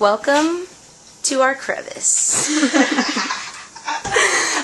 Welcome to our crevice.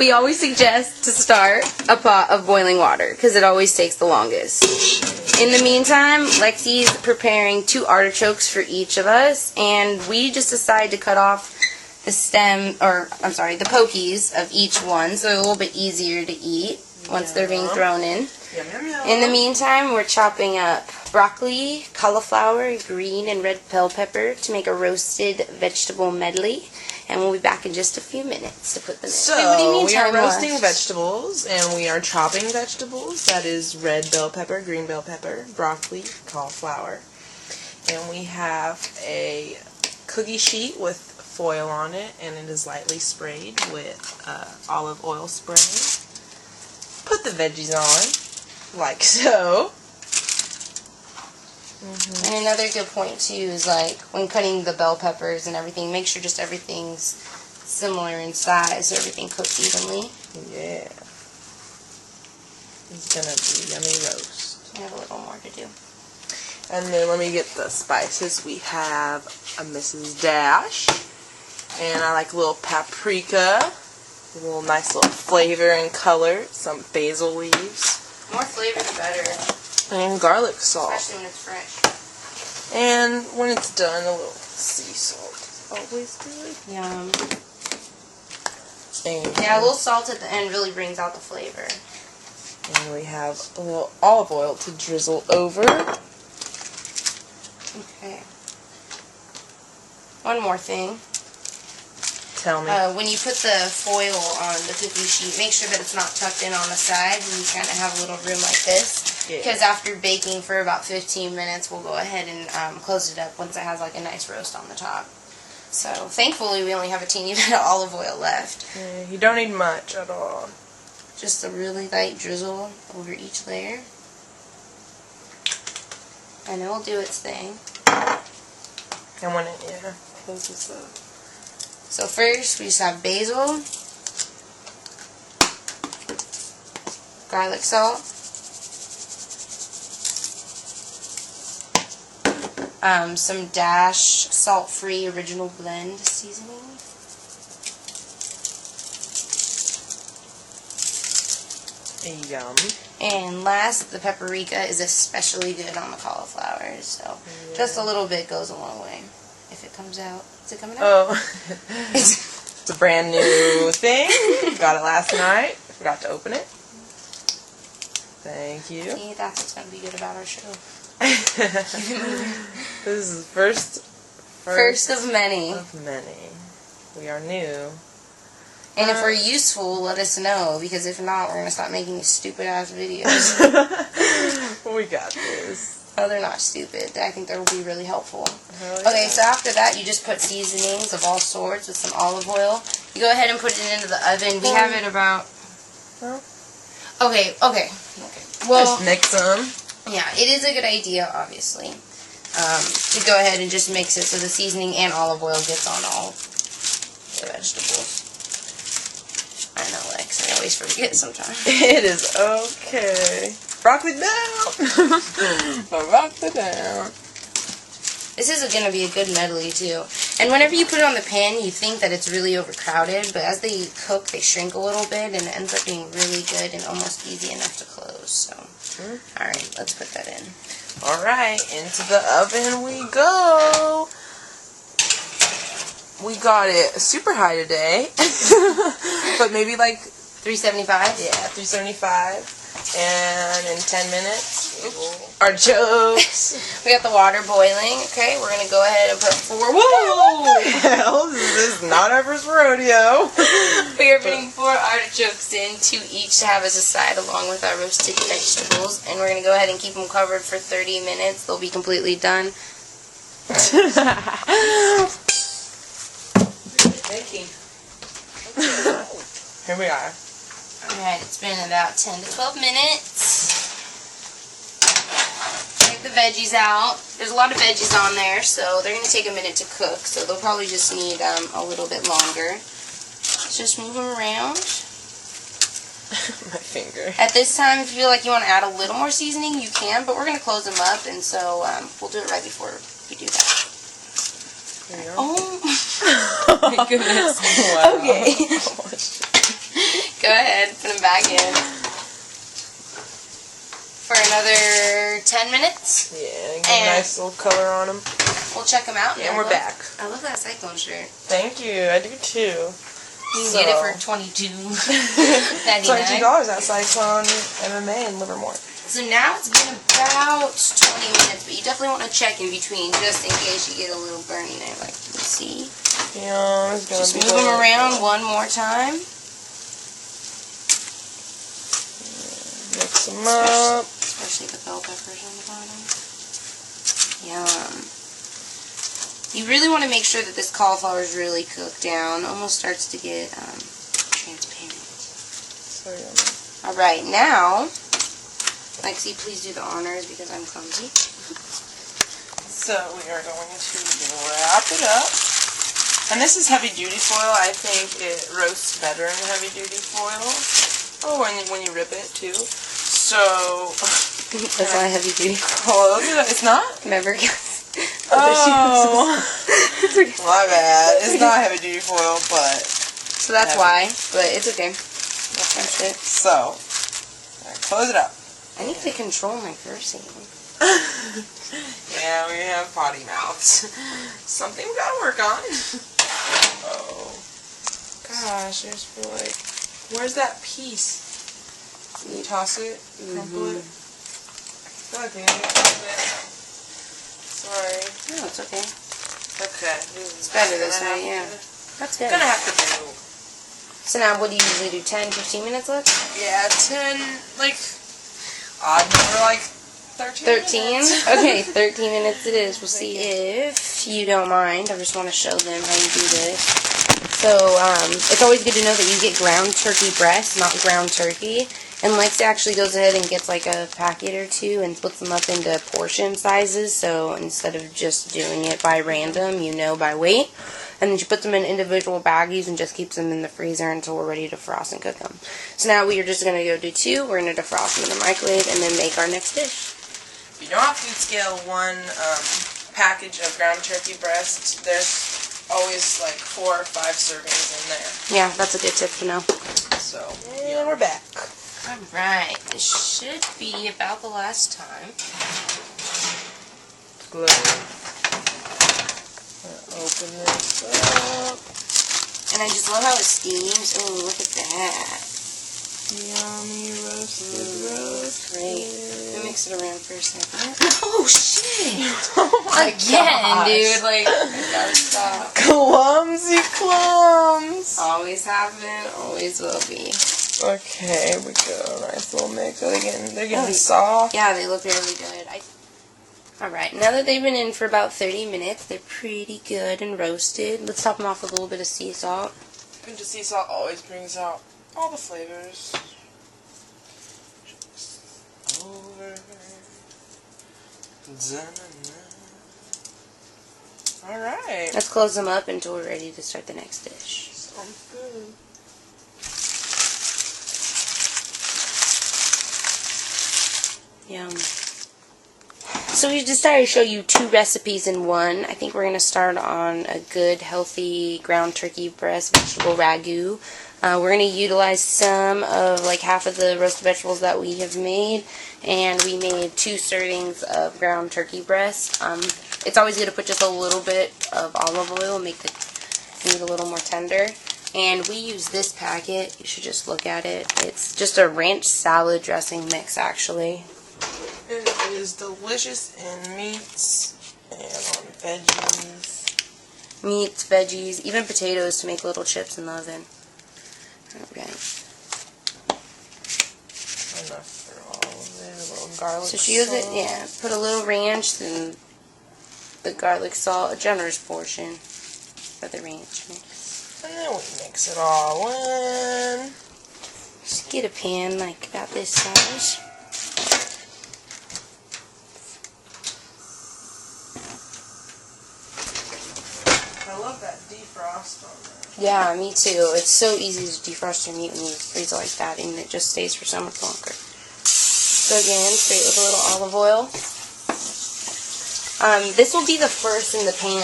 We always suggest to start a pot of boiling water because it always takes the longest. In the meantime, Lexi's preparing 2 artichokes for each of us, and we just decided to cut off the the pokies of each one, so they're a little bit easier to eat once they're being thrown in. Yum, yum, yum. In the meantime, we're chopping up broccoli, cauliflower, green and red bell pepper to make a roasted vegetable medley. And we'll be back in just a few minutes to put them in. So, Wait, what do you mean we are roasting time-wise? vegetables, and we are chopping vegetables. That is red bell pepper, green bell pepper, broccoli, cauliflower. And we have a cookie sheet with foil on it, and it is lightly sprayed with olive oil spray. Put the veggies on, like so. And another good point too is like when cutting the bell peppers and everything, make sure just everything's similar in size so everything cooks evenly. Yeah. It's gonna be yummy roast. I have a little more to do. And then let me get the spices. We have a Mrs. Dash, and I like a little paprika, a little nice little flavor and color, some basil leaves, More flavor the better, and garlic salt. especially when it's fresh. And when it's done, a little sea salt is always good. Yum. And, Yeah, a little salt at the end really brings out the flavor. and we have a little olive oil to drizzle over. Okay. One more thing. Tell me. When you put the foil on the cookie sheet, make sure that it's not tucked in on the sides and you kind of have a little room like this. Yeah. Because after baking for about 15 minutes, we'll go ahead and close it up once it has like a nice roast on the top. So, thankfully, we only have a teeny bit of olive oil left. Yeah, you don't need much at all. Just a really light drizzle over each layer. And it will do its thing. And when it closes up. So first, we just have basil, garlic salt, some Dash salt-free original blend seasoning, Yum. and last, the paprika is especially good on the cauliflower, so just a little bit goes a long way. If it comes out. Is it coming out? Oh. It's a brand new thing. Got it last night. Forgot to open it. Thank you. See, that's what's going to be good about our show. This is First of many. of many. We are new. And if we're useful, let us know, because if not, we're going to stop making these stupid-ass videos. We got this. Oh, they're not stupid. I think they'll be really helpful. Hell Okay, yeah. so after that, you just put seasonings of all sorts with some olive oil. You go ahead and put it into the oven. We have it about... Well, Okay. Well, just mix them. yeah, it is a good idea, obviously, to go ahead and just mix it so the seasoning and olive oil gets on all the vegetables. I know, Lex. I always forget sometimes. It is okay. Broccoli down. Broccoli down. This is going to be a good medley, too. And whenever you put it on the pan, you think that it's really overcrowded, but as they cook, they shrink a little bit, and it ends up being really good and almost easy enough to close. So, alright, let's put that in. Alright, into the oven we go. We got it super high today. But maybe like 375? Yeah, 375. And in 10 minutes, artichokes. We got the water boiling. Okay, we're going to go ahead and put 4. Whoa! What the hell? This is not our first rodeo. We are putting 4 artichokes in, 2 each to have as a side along with our roasted vegetables. And we're going to go ahead and keep them covered for 30 minutes. They'll be completely done. Baking. Here we are. Alright, it's been about 10 to 12 minutes. Take the veggies out. There's a lot of veggies on there, so they're going to take a minute to cook, so they'll probably just need a little bit longer. Let's just move them around. My finger. At this time, if you feel like you want to add a little more seasoning, you can, but we're going to close them up, and so we'll do it right before we do that. Here you are. Oh my goodness. Wow. Okay. Go ahead, put them back in. For another 10 minutes. Yeah, get a nice little color on them. We'll check them out. And we're back. I love that Cyclone shirt. Thank you. I do too. You can get it for $22.99. $22 at Cyclone MMA in Livermore. So now it's been about 20 minutes, but you definitely want to check in between just in case you get a little burn there. Like you see. Yeah, it's gonna just be move them around one more time. Mix them up. Especially the bell peppers on the bottom. Yum. You really want to make sure that this cauliflower is really cooked down. Almost starts to get transparent. So yummy. Alright, now, Lexi, please do the honors because I'm clumsy. So we are going to wrap it up. And this is heavy duty foil. I think it roasts better in heavy duty foil. Oh, and when you rip it too. So That's not heavy duty. Oh, it's not? Remember? Oh, my bad. It's not heavy duty foil, but so that's why. But it's okay. That's my shit. So, close it up. I need to control my cursing. Yeah, we have potty mouths. Something we gotta work on. Oh, gosh, I just feel like, where's that piece? Can you toss it? Crumple it? I feel like we need to crumple it. Sorry. No, it's okay. Okay. It's better this way, yeah. That's good. Gonna have to do. So now, what do you usually do? 10, 15 minutes left? Yeah, 10, like, odd number, like 13 minutes. Okay, 13 minutes it is. We'll see if you don't mind. I just want to show them how you do this. So, it's always good to know that you get ground turkey breast, not ground turkey. And Lexi actually goes ahead and gets like a packet or two and splits them up into portion sizes. So instead of just doing it by random, you know, by weight. And then she puts them in individual baggies and just keeps them in the freezer until we're ready to defrost and cook them. So now we are just going to go do 2. We're going to defrost them in the microwave and then make our next dish. If you don't have food scale 1 package of ground turkey breast, there's always like 4 or 5 servings in there. Yeah, that's a good tip to know. So, yeah, we're back. Alright, this should be about the last time. Glow. Open this up. And I just love how it steams. Oh, look at that. Yummy roasted roast. Great. Let me mix it around for a second. Oh, shit! Oh my Again, gosh. dude. Like, I gotta stop. Clumsy clums. Always have been, always will be. Okay, here we go. Nice little mix. They're getting soft. Yeah, they look really good. Alright, now that they've been in for about 30 minutes, they're pretty good and roasted. Let's top them off with a little bit of sea salt. Pinch of sea salt always brings out all the flavors. Just over. Alright. Let's close them up until we're ready to start the next dish. Sounds good. Yum. So we decided to show you 2 recipes in one. I think we're going to start on a good, healthy ground turkey breast vegetable ragu. We're going to utilize some of like half of the roasted vegetables that we have made, and we made 2 servings of ground turkey breast. It's always good to put just a little bit of olive oil, make the meat a little more tender. And we use this packet. You should just look at it. It's just a ranch salad dressing mix, actually. It is delicious in meats and on veggies. Meats, veggies, even potatoes to make little chips in the oven. Okay. Enough for all of it. A little garlic So she uses it, salt. yeah. Put a little ranch and the garlic salt, a generous portion for the ranch mix. And then we mix it all in. Just get a pan like about this size. I love that defrost on there. Yeah, me too. It's so easy to defrost your meat when you freeze it like that, and it just stays for so much longer. So again, straight with a little olive oil. This will be the first in the pan.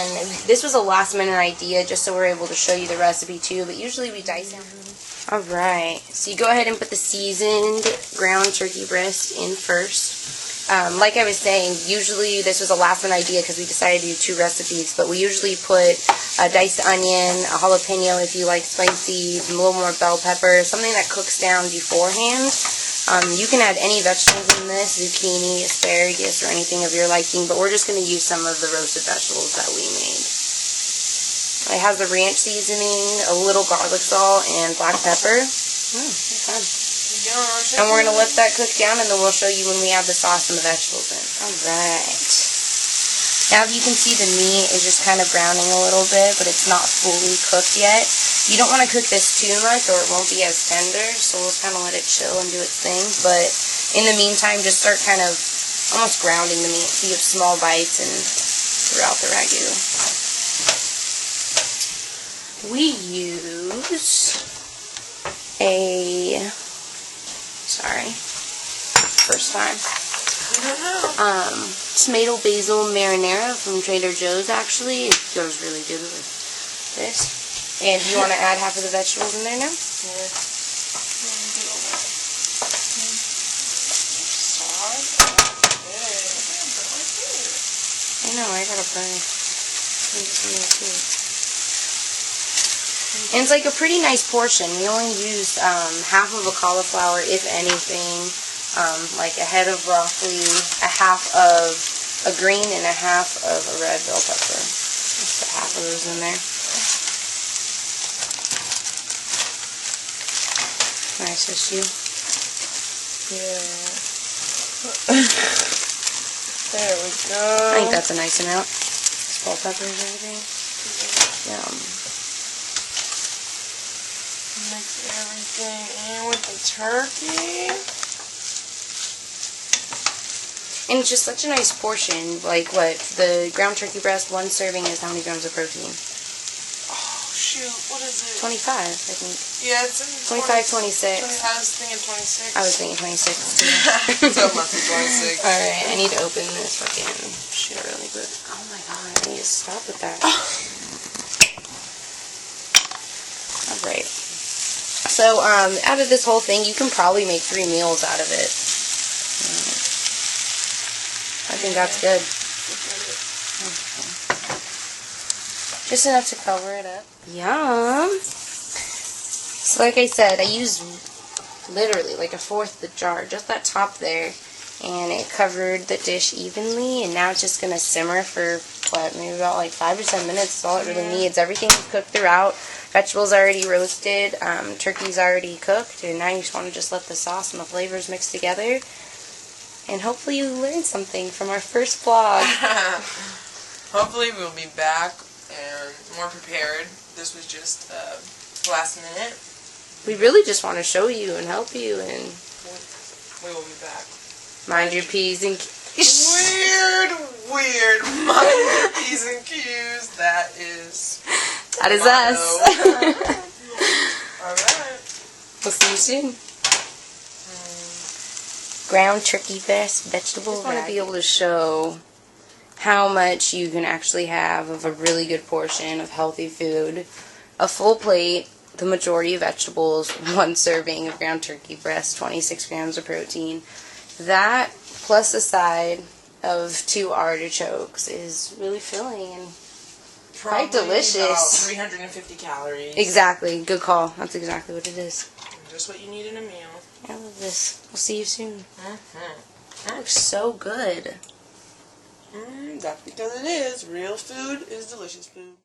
This was a last minute idea just so we're able to show you the recipe too, but usually we dice it. Alright, so you go ahead and put the seasoned ground turkey breast in first. Like I was saying, usually this was a last minute idea because we decided to do 2 recipes, but we usually put a diced onion, a jalapeno if you like spicy, a little more bell pepper, something that cooks down beforehand. You can add any vegetables in this, zucchini, asparagus, or anything of your liking, but we're just going to use some of the roasted vegetables that we made. It has the ranch seasoning, a little garlic salt, and black pepper. Fun. And we're going to let that cook down, and then we'll show you when we add the sauce and the vegetables in. Alright. Now you can see the meat is just kind of browning a little bit, but it's not fully cooked yet. You don't want to cook this too much or it won't be as tender, so we'll kind of let it chill and do its thing. But in the meantime, just start kind of almost grounding the meat so you have small bites and throughout the ragu. We use a, first time, tomato basil marinara from Trader Joe's actually. It goes really good with this. And do you want to add half of the vegetables in there now? Yeah. I know, I gotta burn. And it's like a pretty nice portion. We only used half of a cauliflower, if anything, like a head of broccoli, a half of a green, and a half of a red bell pepper. Just put half of those in there. Nice, is you? Yeah. There we go. I think that's a nice amount. Bell peppers and everything. Yum. Mix everything in with the turkey. And it's just such a nice portion. Like what? The ground turkey breast, 1 serving is how many grams of protein? Shoot, what is it? 25, I think. Yeah, it's in 25, 26. I was thinking 26. I was thinking 26 too. So it must be 26. Alright, I need to open this fucking shit really quick. Oh my god, I need to stop with that. Alright. So, out of this whole thing, you can probably make 3 meals out of it. I think that's good. Just enough to cover it up. Yum! So like I said, I used literally like 1/4 the jar, just that top there, and it covered the dish evenly, and now it's just going to simmer for, what, maybe about like 5 or 10 minutes. That's all it really needs. Everything is cooked throughout. Vegetables already roasted, turkey's already cooked, and now you just want to just let the sauce and the flavors mix together. And hopefully you learned something from our first vlog. Hopefully we'll be back and more prepared. This was just last minute. We really just want to show you and help you, and we will be back. Mind your P's and Q's. Weird. Mind your P's and Q's. That is us. Alright. We'll see you soon. Ground turkey breast, vegetable. I just want to be able to show how much you can actually have of a really good portion of healthy food. A full plate, the majority of vegetables, 1 serving of ground turkey breast, 26 grams of protein. That plus a side of 2 artichokes is really filling and quite delicious. About 350 calories. Exactly. Good call. That's exactly what it is. Just what you need in a meal. I love this. We'll see you soon. That looks so good. That's because it is. Real food is delicious food.